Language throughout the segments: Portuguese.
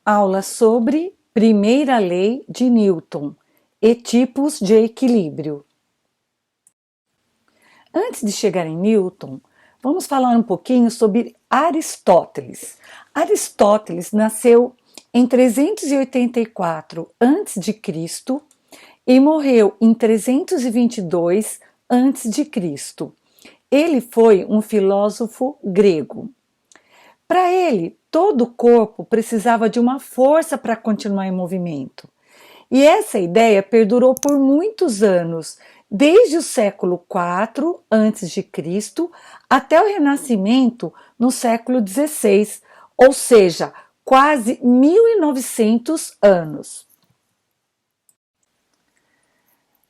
Aula sobre primeira lei de Newton e tipos de equilíbrio. Antes de chegar em Newton, vamos falar um pouquinho sobre Aristóteles. Aristóteles nasceu em 384 a.C. e morreu em 322 a.C. Ele foi um filósofo grego. Para ele, todo o corpo precisava de uma força para continuar em movimento. E essa ideia perdurou por muitos anos, desde o século IV a.C. até o Renascimento no século XVI, ou seja, quase 1900 anos.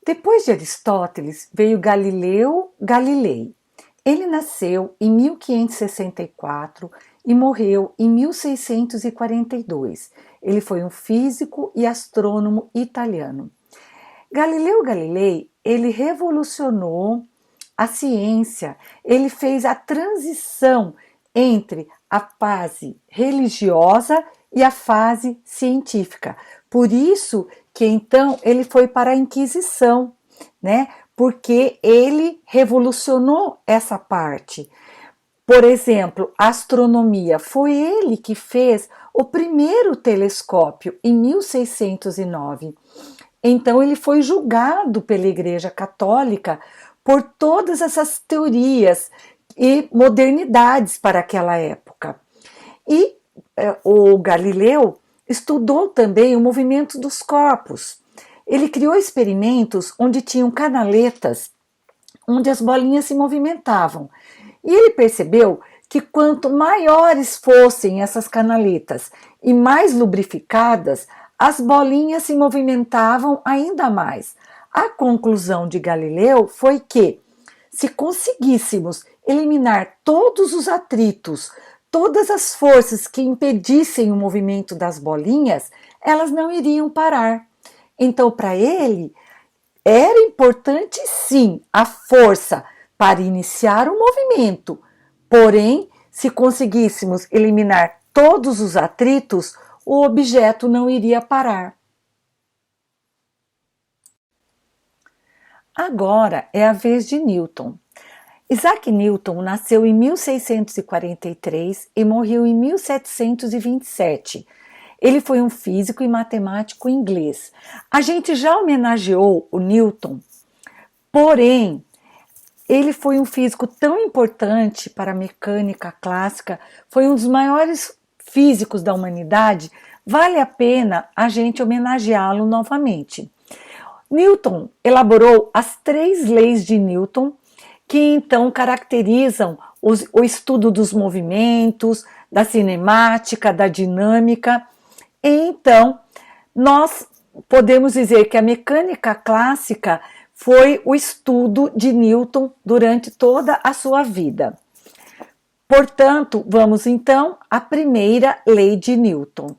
Depois de Aristóteles veio Galileu Galilei. Ele nasceu em 1564 e morreu em 1642. Ele foi um físico e astrônomo italiano. Galileu Galilei, ele revolucionou a ciência, ele fez a transição entre a fase religiosa e a fase científica. Por isso que então ele foi para a Inquisição, né? Porque ele revolucionou essa parte. Por exemplo, a astronomia, foi ele que fez o primeiro telescópio em 1609. Então ele foi julgado pela Igreja Católica por todas essas teorias e modernidades para aquela época. E o Galileu estudou também o movimento dos corpos. Ele criou experimentos onde tinham canaletas, onde as bolinhas se movimentavam. E ele percebeu que quanto maiores fossem essas canaletas e mais lubrificadas, as bolinhas se movimentavam ainda mais. A conclusão de Galileu foi que, se conseguíssemos eliminar todos os atritos, todas as forças que impedissem o movimento das bolinhas, elas não iriam parar. Então, para ele, era importante sim a força para iniciar o movimento, porém, se conseguíssemos eliminar todos os atritos, o objeto não iria parar. Agora é a vez de Newton. Isaac Newton nasceu em 1643 e morreu em 1727. Ele foi um físico e matemático inglês. A gente já homenageou o Newton, porém, ele foi um físico tão importante para a mecânica clássica, foi um dos maiores físicos da humanidade, vale a pena a gente homenageá-lo novamente. Newton elaborou as 3 leis de Newton, que então caracterizam o estudo dos movimentos, da cinemática, da dinâmica. Então, nós podemos dizer que a mecânica clássica foi o estudo de Newton durante toda a sua vida. Portanto, vamos então à primeira lei de Newton.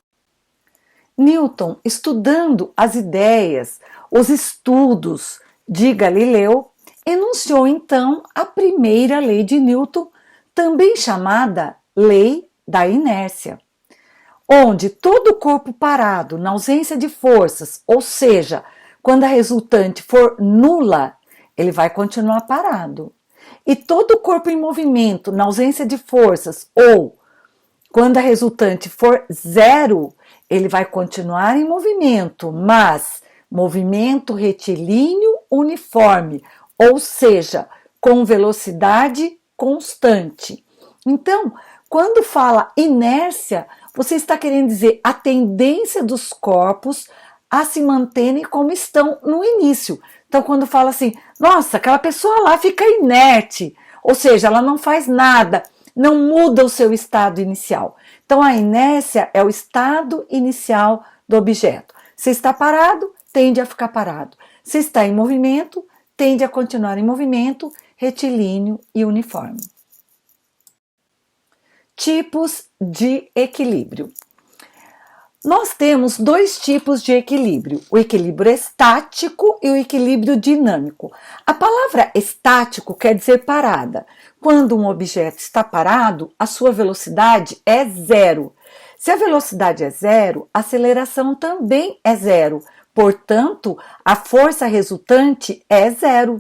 Newton, estudando as ideias, os estudos de Galileu, enunciou então a primeira lei de Newton, também chamada lei da inércia, onde todo corpo parado, na ausência de forças, ou seja, quando a resultante for nula, ele vai continuar parado. E todo corpo em movimento, na ausência de forças, ou quando a resultante for zero, ele vai continuar em movimento, mas movimento retilíneo uniforme, ou seja, com velocidade constante. Então, quando fala inércia, você está querendo dizer a tendência dos corpos a se manterem como estão no início. Então, quando fala assim, nossa, aquela pessoa lá fica inerte, ou seja, ela não faz nada, não muda o seu estado inicial. Então, a inércia é o estado inicial do objeto. Se está parado, tende a ficar parado. Se está em movimento, tende a continuar em movimento, retilíneo e uniforme. Tipos de equilíbrio. Nós temos 2 tipos de equilíbrio, o equilíbrio estático e o equilíbrio dinâmico. A palavra estático quer dizer parada. Quando um objeto está parado, a sua velocidade é 0. Se a velocidade é zero, a aceleração também é zero. Portanto, a força resultante é zero.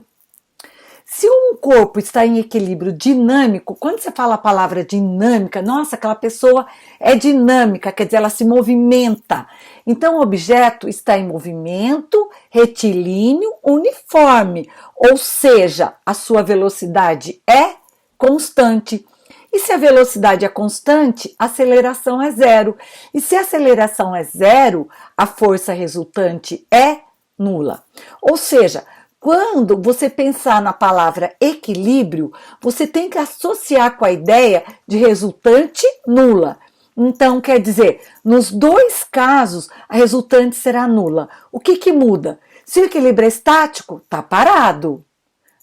Se um corpo está em equilíbrio dinâmico, quando você fala a palavra dinâmica, nossa, aquela pessoa é dinâmica, quer dizer, ela se movimenta. Então, o objeto está em movimento retilíneo uniforme, ou seja, a sua velocidade é constante. E se a velocidade é constante, a aceleração é zero. E se a aceleração é zero, a força resultante é nula. Ou seja, quando você pensar na palavra equilíbrio, você tem que associar com a ideia de resultante nula. Então, quer dizer, nos dois casos, a resultante será nula. O que muda? Se o equilíbrio é estático, está parado.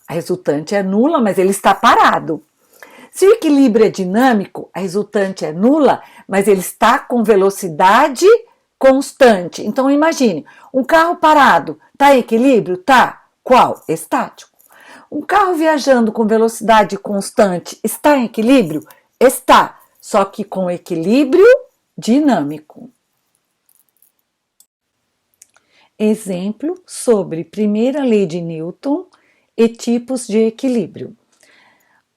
A resultante é nula, mas ele está parado. Se o equilíbrio é dinâmico, a resultante é nula, mas ele está com velocidade constante. Então, imagine, um carro parado, está em equilíbrio? Tá. Qual? Estático. Um carro viajando com velocidade constante está em equilíbrio? Está, só que com equilíbrio dinâmico. Exemplo sobre primeira lei de Newton e tipos de equilíbrio.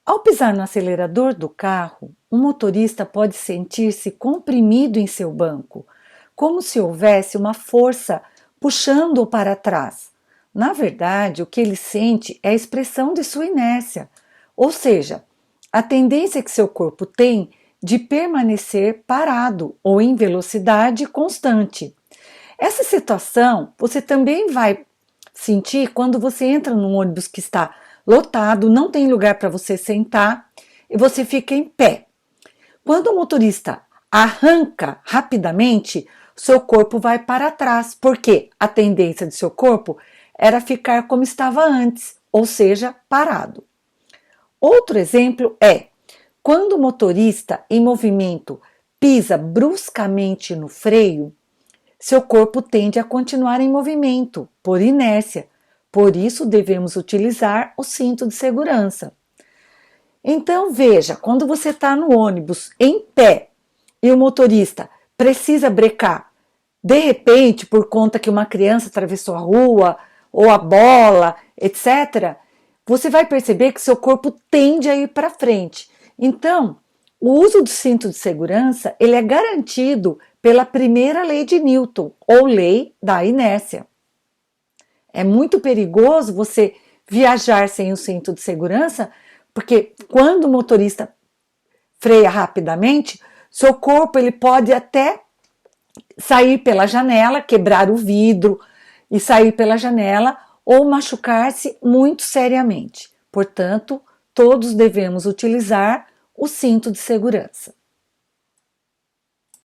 Ao pisar no acelerador do carro, o motorista pode sentir-se comprimido em seu banco, como se houvesse uma força puxando-o para trás. Na verdade, o que ele sente é a expressão de sua inércia, ou seja, a tendência que seu corpo tem de permanecer parado ou em velocidade constante. Essa situação você também vai sentir quando você entra num ônibus que está lotado, não tem lugar para você sentar e você fica em pé. Quando o motorista arranca rapidamente, seu corpo vai para trás, porque a tendência de seu corpo era ficar como estava antes, ou seja, parado. Outro exemplo é quando o motorista em movimento pisa bruscamente no freio, seu corpo tende a continuar em movimento, por inércia. Por isso, devemos utilizar o cinto de segurança. Então, veja, quando você está no ônibus em pé e o motorista precisa brecar, de repente, por conta que uma criança atravessou a rua, ou a bola, etc., você vai perceber que seu corpo tende a ir para frente. Então, o uso do cinto de segurança ele é garantido pela primeira lei de Newton, ou lei da inércia. É muito perigoso você viajar sem o cinto de segurança, porque quando o motorista freia rapidamente, seu corpo ele pode até sair pela janela, quebrar o vidro e sair pela janela ou machucar-se muito seriamente. Portanto, todos devemos utilizar o cinto de segurança.